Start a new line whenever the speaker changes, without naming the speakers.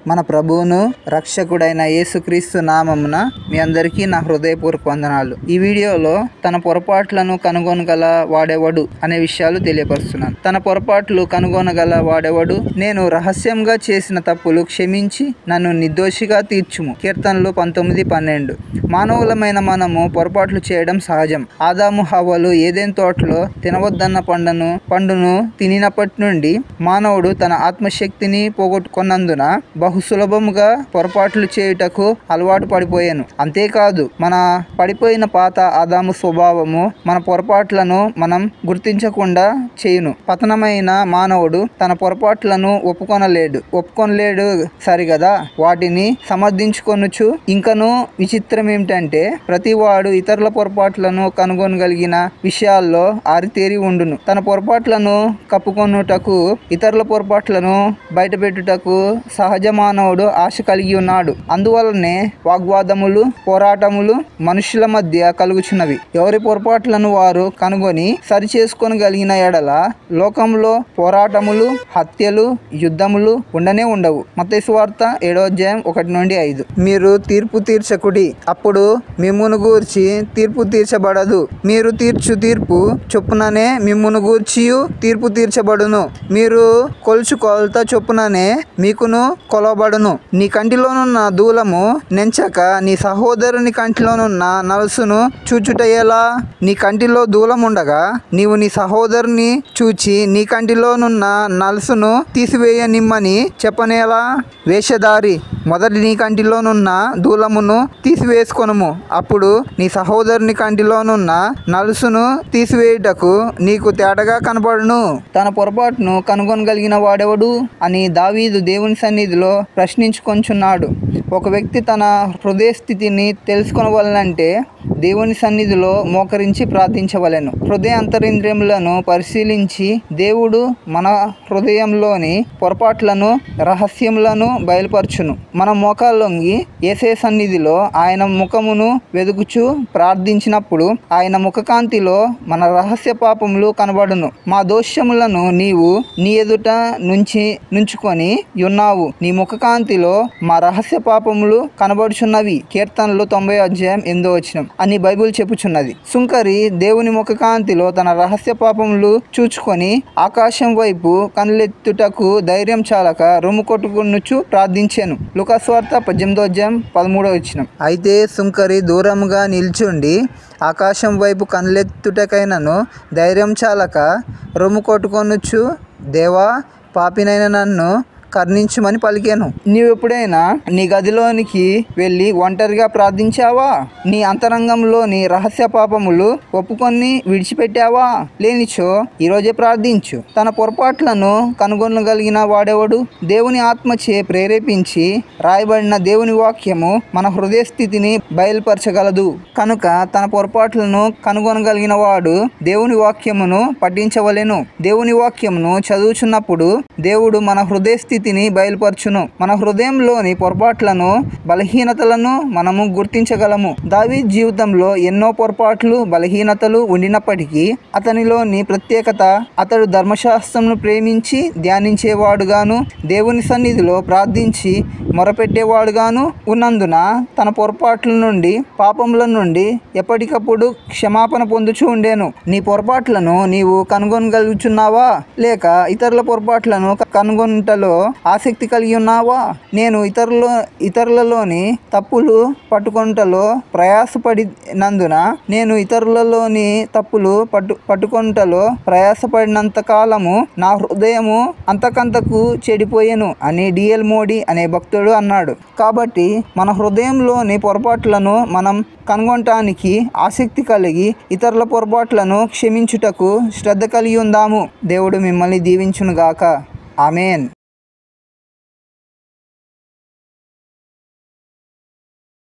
మన ప్రభువును రక్షకుడైన యేసుక్రీస్తు నామమున మీ అందరికీ నా హృదయపూర్వక వందనాలు. ఈ వీడియోలో తన పొరపాట్లను కనుగొనగల వాడెవడు అనే విషయాలు తెలియపరుస్తున్నాను. తన పొరపాట్లు కనుగొనగల వాడెవడు? నేను రహస్యంగా చేసిన తప్పులు క్షమించి నన్ను నిర్దోషిగా తీర్చుము. కీర్తనలు 19:12. మానవులమైన మనము పొరపాట్లు చేయడం సహజం. ఆదాము హవ్వలు ఏదెన్ తోటలో తినవద్దన్న పండును తినినప్పటి నుండి మానవుడు తన ఆత్మశక్తిని పోగొట్టుకున్నందున బహు సులభముగా పొరపాట్లు చేయుటకు అలవాటు పడిపోయాను. అంతేకాదు, మన పడిపోయిన పాత ఆదాము స్వభావము మన పొరపాట్లను మనం గుర్తించకుండా చేయును. పతనమైన మానవుడు తన పొరపాట్లను ఒప్పుకొనలేడు సరిగదా, వాటిని సమర్థించుకొనుచు. ఇంకనూ విచిత్రం ఏమిటంటే, ప్రతివాడు ఇతరుల పొరపాట్లను కనుగొనగలిగిన విషయాల్లో ఆరితేరి ఉండును. తన పొరపాట్లను కప్పుకొనుటకు, ఇతరుల పొరపాట్లను బయటపెట్టుటకు సహజ మానవుడు ఆశ కలిగి ఉన్నాడు. అందువలనే వాగ్వాదములు, పోరాటములు మనుషుల మధ్య కలుగుచున్నవి. ఎవరి పొరపాట్లను వారు కనుగొని సరిచేసుకొనగలిగిన ఎడల లోకంలో పోరాటములు, హత్యలు, యుద్ధములు ఉండనే ఉండవు. మత్తయి సువార్త 7:1-5. మీరు తీర్పు తీర్చకుడి, అప్పుడు మిమ్మును గూర్చి తీర్పు తీర్చబడదు. మీరు తీర్చు తీర్పు చొప్పుననే మిమ్మును గూర్చియు తీర్పు తీర్చబడును. మీరు కొలుచు కొలత చొప్పుననే మీకును కొలవబడును. నీ కంటిలోనున్న దూలము నెంచక నీ సహోదరుని కంటిలోనున్న నలుసును చూచుట ఎలా? నీ కంటిలో దూలముండగా నీవు నీ సహోదరుని చూచి నీ కంటిలోనున్న నలుసును తీసివేయనిమ్మని చెప్పనేలా? వేషధారి, మొదటి నీ కంటిలోనున్న దూలమును తీసివేసుకొనుము, అప్పుడు నీ సహోదరుని కంటిలోనున్న నలుసును తీసివేయుటకు నీకు తేటగా కనపడును. తన పొరపాటును కనుగొనగలిగిన వాడెవడు అని దావీదు దేవుని సన్నిధిలో ప్రశ్నించుకొంచున్నాడు. ఒక వ్యక్తి తన హృదయ స్థితిని తెలుసుకొనవలనంటే దేవుని సన్నిధిలో మోకరించి ప్రార్థించవలెను. హృదయ అంతరింద్రియములను పరిశీలించి దేవుడు మన హృదయంలోని పొరపాట్లను, రహస్యములను బయలుపరచును. మన మోకాళ్ళొంగి యేసే సన్నిధిలో ఆయన ముఖమును వెదుకుచు ప్రార్థించినప్పుడు ఆయన ముఖకాంతిలో మన రహస్య పాపములు కనబడును. మా దోషములను నీవు నీ ఎదుట నుంచుకొని ఉన్నావు, నీ ముఖకాంతిలో మా రహస్య పాపములు కనబడుచున్నవి. కీర్తనలు 90:8 అని బైబిల్ చెప్పుచున్నది. సుంకరి దేవుని ముఖకాంతిలో తన రహస్య పాపములు చూచుకొని ఆకాశం వైపు కనులెత్తుటకు ధైర్యం చాలక రొమ్ము కొట్టుకొనుచు ప్రార్థించెను. లూకాసు వార్త 18:13. అయితే సుంకరి దూరముగా నిల్చుండి ఆకాశం వైపు కనులెత్తుటకైనను ధైర్యం చాలక రొమ్ము కొట్టుకొనుచు, దేవా, పాపినైన నన్ను కరుణించుమని పలికాను. నీవెప్పుడైనా నీ గదిలోనికి వెళ్ళి ఒంటరిగా ప్రార్థించావా? నీ అంతరంగంలోని రహస్య పాపములు ఒప్పుకొని విడిచిపెట్టావా? లేనిచో ఈరోజే ప్రార్థించు. తన పొరపాట్లను కనుగొనగలిగిన వాడెవడు? దేవుని ఆత్మచే ప్రేరేపించి రాయబడిన దేవుని వాక్యము మన హృదయ స్థితిని బయలుపరచగలదు. కనుక తన పొరపాట్లను కనుగొనగలిగిన వాడు దేవుని వాక్యమును పఠించవలెను. దేవుని వాక్యమును చదువుచున్నప్పుడు దేవుడు మన హృదయ స్థితిని బయలుపరచును. మన హృదయంలోని పొరపాట్లను, బలహీనతలను మనము గుర్తించగలము. దావీదు జీవితంలో ఎన్నో పొరపాట్లు, బలహీనతలు ఉండినప్పటికీ అతనిలోని ప్రత్యేకత, అతడు ధర్మశాస్త్రమును ప్రేమించి ధ్యానించేవాడుగాను, దేవుని సన్నిధిలో ప్రార్థించి మొరపెట్టేవాడుగాను ఉన్నందున తన పొరపాట్ల నుండి, పాపముల నుండి ఎప్పటికప్పుడు క్షమాపణ పొందుచూ ఉండేను. నీ పొరపాట్లను నీవు కనుగొనగలుగుచున్నావా? లేక ఇతరుల పొరపాట్లను కనుగొనుటలో ఆసక్తి కలిగి ఉన్నావా? నేను ఇతరులలోని తప్పులు పట్టుకొనుటలో ప్రయాసపడినందున ప్రయాసపడినంత కాలము నా హృదయము అంతకంతకు చెడిపోయెను అని డిఎల్ మోడీ అనే భక్తుడు అన్నాడు. కాబట్టి మన హృదయంలోని పొరపాట్లను మనం కనుగొనటానికి ఆసక్తి కలిగి ఇతరుల పొరపాట్లను క్షమించుటకు శ్రద్ధ కలిగి ఉందాము. దేవుడు మిమ్మల్ని దీవించునుగాక. ఆమేన్.